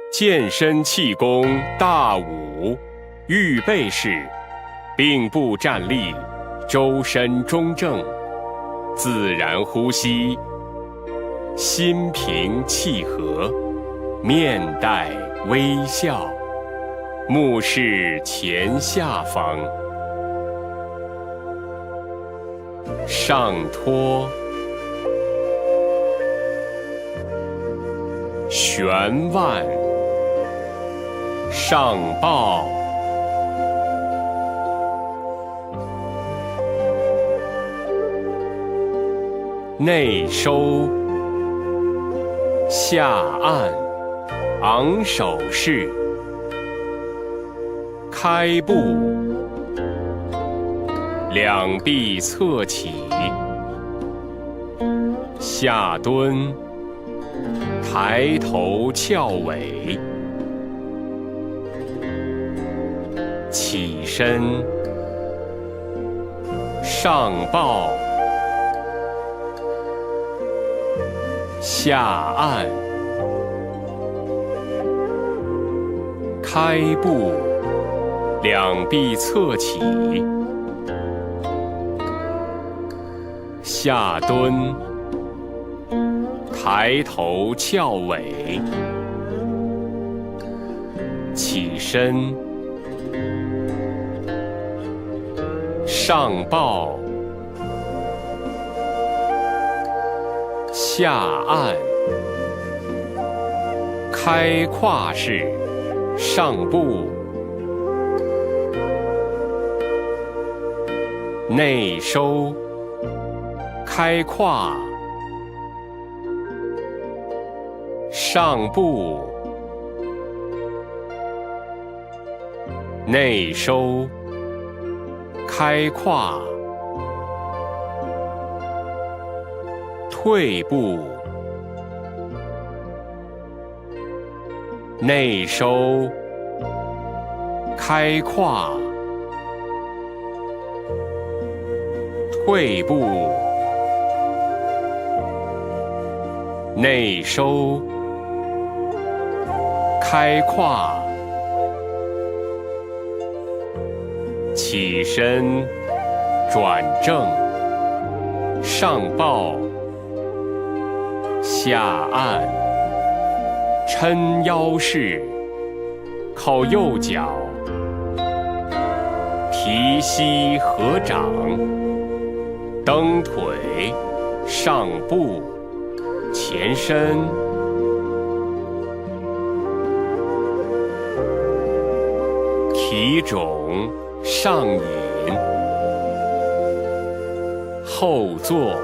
健身气功大舞，预备式，并步站立，周身中正，自然呼吸，心平气和，面带微笑，目视前下方，上托，旋腕，上抱，内收，下按，昂首式，开步，两臂侧起，下蹲，抬头翘尾，起身，上抱，下按，开步，两臂侧起，下蹲，抬头翘尾，起身，上抱，下按，开胯式，上步，内收，开胯，上步，内收，开胯，退步，内收，开胯，退步，内收，开胯，起身，转正，上抱，下按，抻腰式，靠右脚，提膝合掌，蹬腿，上步，前伸，提踵，上引，后坐，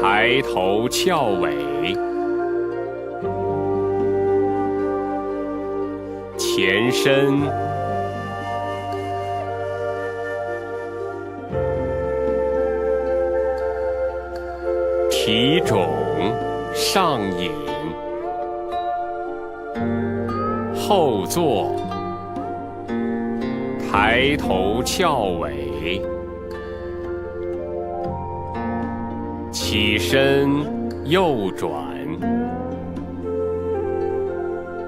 抬头翘尾，前伸，提踵，上引，后坐，抬头翘尾，起身，右转，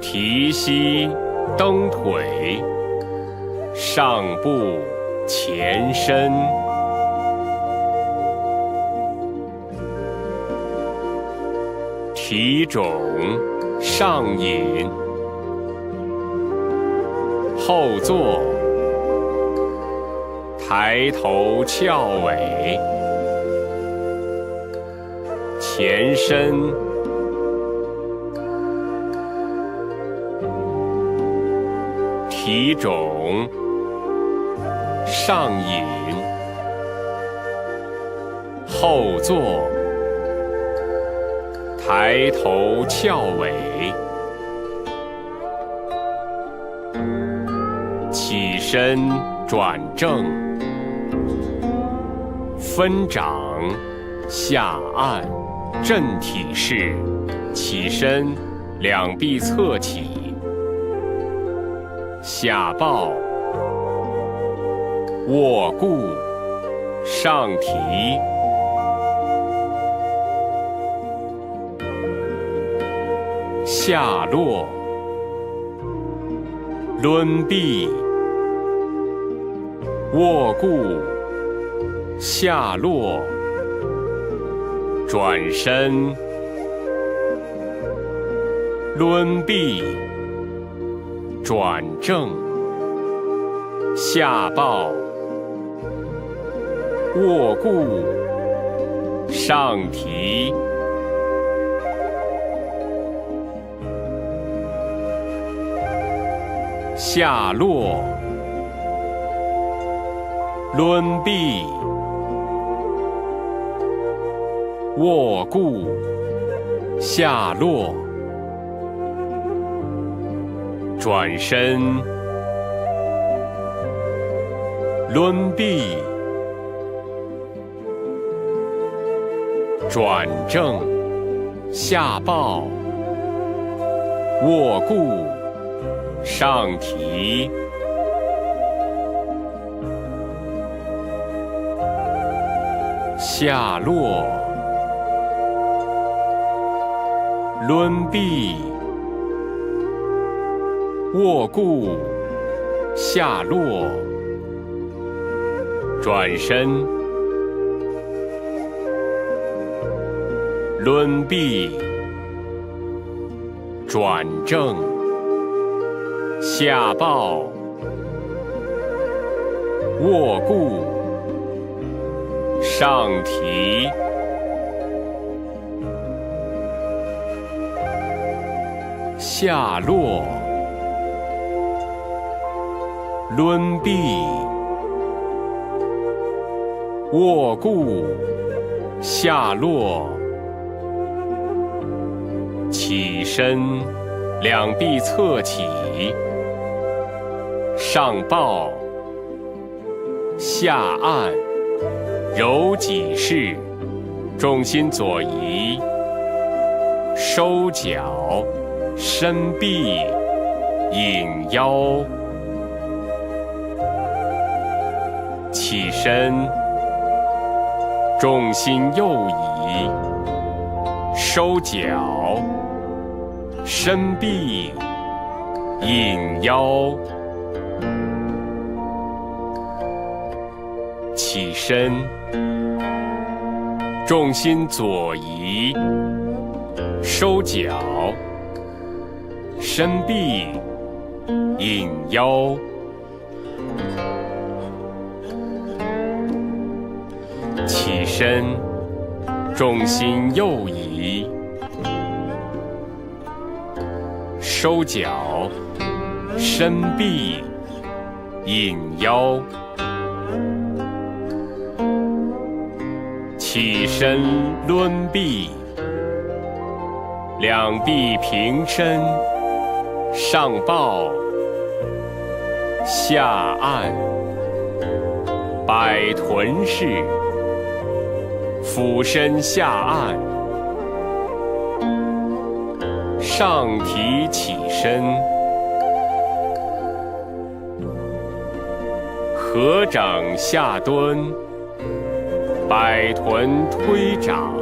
提膝，蹬腿，上步，前伸，提踵，上引，后坐，抬头翘尾，前伸，提踵，上引，后坐，抬头翘尾，起身，转正，分掌，下按，正体式，起身，两臂侧起，下抱，握固，上提，下落，抡臂，卧固，下落，转身，抡臂，转正，下抱，卧固，上提，下落，抡臂，卧固，下落，转身，抡臂，转正，下抱，卧固，上提，下落，抡臂，卧固，下落，转身，抡臂，转正，下抱，卧固，上提，下落，抡臂，卧固，下落，起身，两臂侧起，上抱，下按，揉脊式，重心左移，收脚，伸臂，引腰，起身，重心右移，收脚，伸臂，引腰，起身，重心左移，收脚，伸臂，引腰，起身，重心右移，收脚，伸臂，引腰，起身，抡臂，两臂平伸，上抱，下按，摆臀式，俯身下按，上提起身，合掌下蹲，摆臀推掌，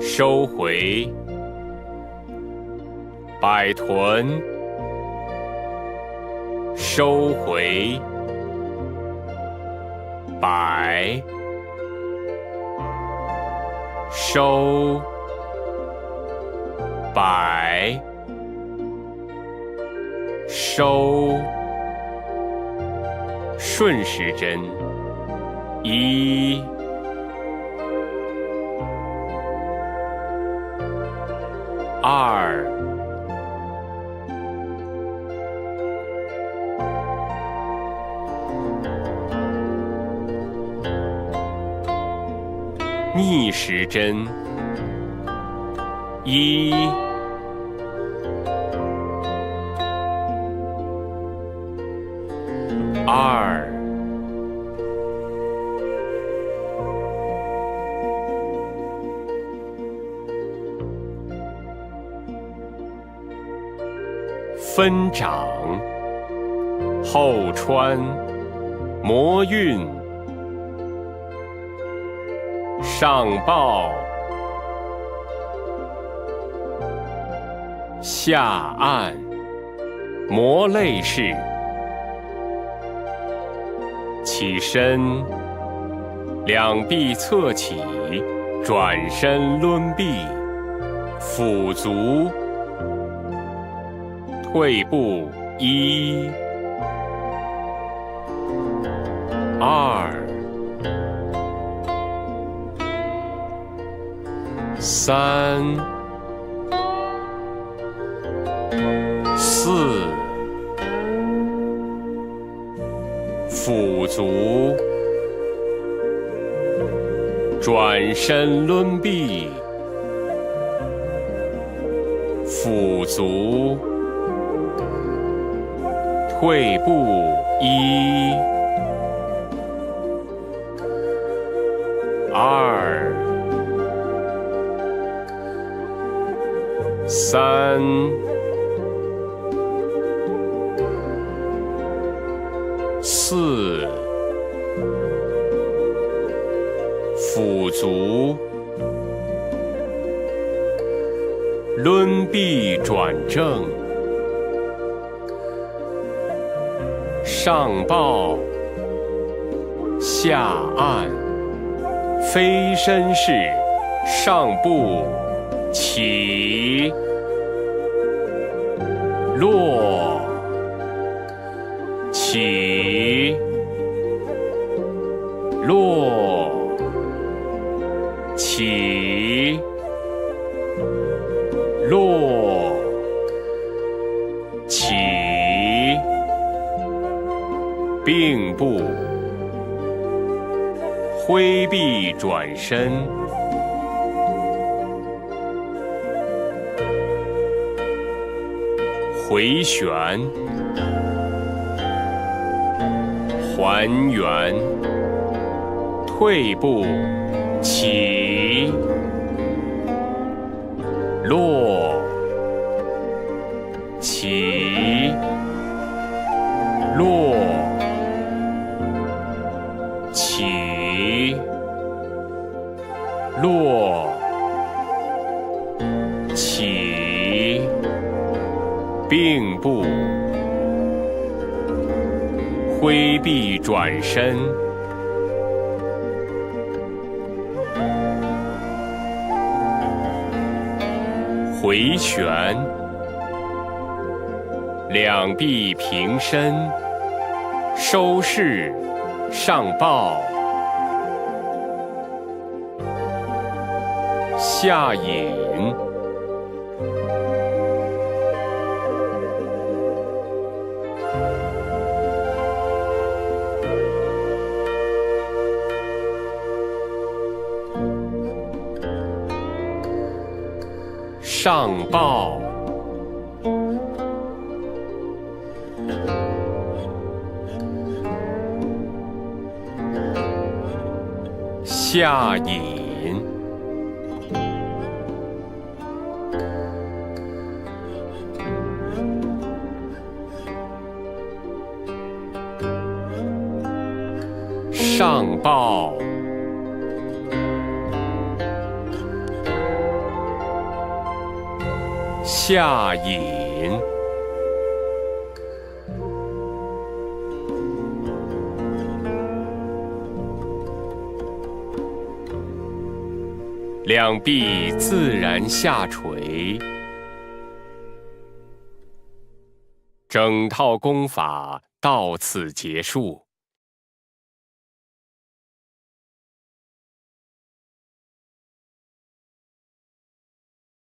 收回，摆臀，收回，摆，收，摆，收，顺时针，一，二，逆时针，一，二，分掌，后穿，摩运，上抱，下按，摩类式。起身，两臂侧起，转身抡臂，俯足，退步1、2、3、4，俯足，转身抡臂，俯足，退步1、2、3、4，俯足，抡臂转正，上抱，下按，飞身式，上步，起，落，起，落，起，落，起，并步，挥臂转身，回旋，还原，退步，起，落，起，落，起，落，起，并步，挥臂转身，回旋，两臂平伸，收势，上抱，下引，上抱，下引，上抱，下引，两臂自然下垂。整套功法到此结束。